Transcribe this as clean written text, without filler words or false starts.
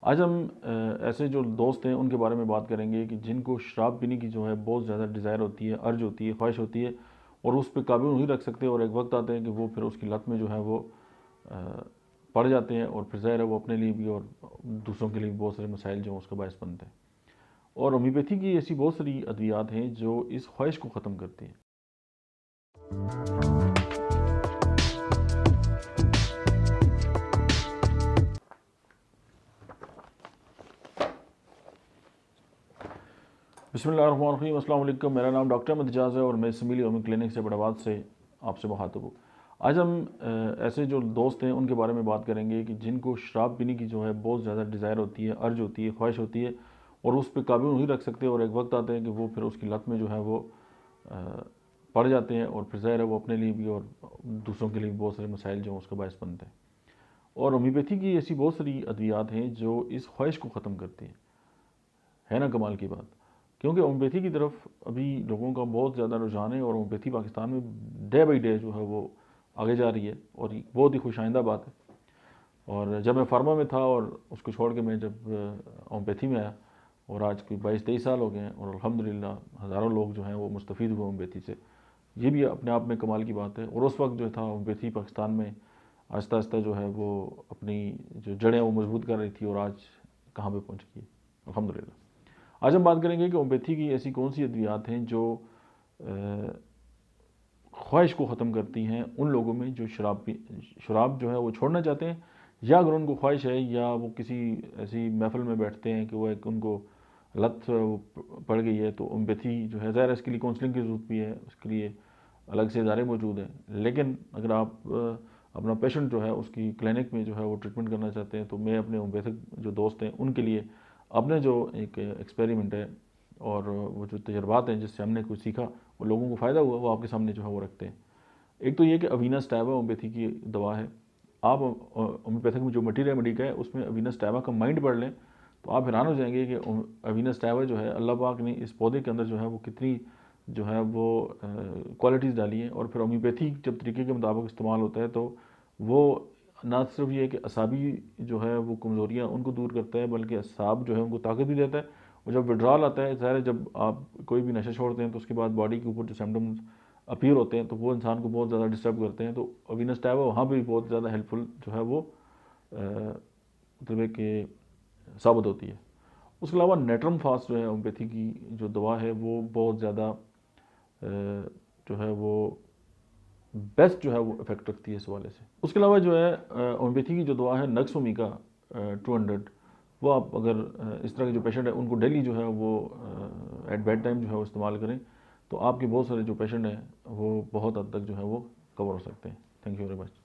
آج ہم ایسے جو دوست ہیں ان کے بارے میں بات کریں گے کہ جن کو شراب پینے کی جو ہے بہت زیادہ ڈیزائر ہوتی ہے، ارج ہوتی ہے، خواہش ہوتی ہے، اور اس پہ قابو نہیں رکھ سکتے، اور ایک وقت آتا ہے کہ وہ پھر اس کی لت میں جو ہے وہ پڑ جاتے ہیں، اور پھر ظاہر ہے وہ اپنے لیے بھی اور دوسروں کے لیے بھی بہت سارے مسائل جو ہیں اس کا باعث بنتے ہیں۔ اور ہومیوپیتھی کی ایسی بہت ساری ادویات ہیں جو اس خواہش کو ختم کرتی ہیں۔ بسم اللہ الرحمن الرحیم، السلام علیکم۔ میرا نام ڈاکٹر احمد اعجاز ہے اور میں سمیلی ہومیو کلینک سے بڑاباد سے آپ سے مخاطب ہوں۔ آج ہم ایسے جو دوست ہیں ان کے بارے میں بات کریں گے کہ جن کو شراب پینے کی جو ہے بہت زیادہ ڈیزائر ہوتی ہے، ارج ہوتی ہے، خواہش ہوتی ہے، اور اس پہ قابو نہیں رکھ سکتے، اور ایک وقت آتا ہے کہ وہ پھر اس کی لت میں جو ہے وہ پڑ جاتے ہیں، اور پھر ظاہر ہے وہ اپنے لیے بھی اور دوسروں کے لیے بھی بہت سارے مسائل جو ہیں اس کا باعث بنتے ہیں۔ اور ہومیوپیتھی کی ایسی بہت ساری ادویات ہیں جو اس خواہش کو ختم کرتی ہیں۔ ہے نا کمال کی بات؟ کیونکہ ہومیوپیتھی کی طرف ابھی لوگوں کا بہت زیادہ رجحان ہے، اور ہومیوپیتھی پاکستان میں ڈے بائی ڈے جو ہے وہ آگے جا رہی ہے، اور بہت ہی خوش آئندہ بات ہے۔ اور جب میں فارما میں تھا اور اس کو چھوڑ کے میں جب ہومیوپیتھی میں آیا، اور آج کوئی 22-23 سال ہو گئے ہیں، اور الحمدللہ ہزاروں لوگ جو ہیں وہ مستفید ہوئے ہومیوپیتھی سے، یہ بھی اپنے آپ میں کمال کی بات ہے۔ اور اس وقت جو تھا ہومیوپیتھی پاکستان میں آہستہ آہستہ جو ہے وہ اپنی جو جڑیں وہ مضبوط کر رہی تھی، اور آج کہاں پہ پہنچ گئی ہے الحمدللہ۔ آج ہم بات کریں گے کہ ہومیوپیتھی کی ایسی کون سی ادویات ہیں جو خواہش کو ختم کرتی ہیں ان لوگوں میں جو شراب جو ہے وہ چھوڑنا چاہتے ہیں، یا اگر ان کو خواہش ہے، یا وہ کسی ایسی محفل میں بیٹھتے ہیں کہ وہ ایک ان کو لت پڑ گئی ہے، تو ہومیوپیتھی جو ہے ظاہر ہے اس کے لیے کونسلنگ کی ضرورت بھی ہے، اس کے لیے الگ سے ادارے موجود ہیں۔ لیکن اگر آپ اپنا پیشنٹ جو ہے اس کی کلینک میں جو ہے وہ ٹریٹمنٹ کرنا چاہتے ہیں، تو میں اپنے ہومیوپیتھک جو دوست ہیں ان کے لیے اپنے جو ایک ایکسپیریمنٹ ہے اور وہ جو تجربات ہیں جس سے ہم نے کچھ سیکھا، وہ لوگوں کو فائدہ ہوا، وہ آپ کے سامنے جو ہے وہ رکھتے ہیں۔ ایک تو یہ کہ اوینا سٹیوا ہومیوپیتھی کی دوا ہے۔ آپ ہومیوپیتھک میں جو مٹیریا میڈیکا ہے اس میں اوینا سٹیوا کا مائنڈ پڑھ لیں تو آپ حیران ہو جائیں گے کہ اوینا سٹیوا جو ہے اللہ پاک نے اس پودے کے اندر جو ہے وہ کتنی جو ہے وہ کوالٹیز ڈالی ہیں۔ اور پھر ہومیوپیتھی جب طریقے کے مطابق استعمال ہوتا ہے تو وہ نہ صرف یہ کہ اعصابی جو ہے وہ کمزوریاں ان کو دور کرتا ہے، بلکہ اعصاب جو ہے ان کو طاقت بھی دیتا ہے۔ اور جب وڈرال آتا ہے، ظاہر ہے جب آپ کوئی بھی نشہ چھوڑتے ہیں تو اس کے بعد باڈی کے اوپر جو سمپٹمز اپیئر ہوتے ہیں تو وہ انسان کو بہت زیادہ ڈسٹرب کرتے ہیں، تو اوینا سٹیوا وہاں پہ بھی بہت زیادہ ہیلپ فل جو ہے وہ مطلب ہے کہ ثابت ہوتی ہے۔ اس کے علاوہ نیٹرم فاسٹ جو ہے ہومیوپیتھی کی جو دوا ہے وہ بہت زیادہ جو ہے وہ بیسٹ جو ہے وہ افیکٹ رکھتی ہے اس حوالے سے۔ اس کے علاوہ جو ہے ہومیوپیتھی کی جو دوا ہے نکس اومیگا 200، وہ آپ اگر اس طرح کے جو پیشنٹ ہیں ان کو ڈیلی جو ہے وہ ایٹ بیڈ ٹائم جو ہے وہ استعمال کریں تو آپ کے بہت سارے جو پیشنٹ ہیں وہ بہت حد تک جو ہے وہ کور ہو سکتے ہیں۔ Thank you very much.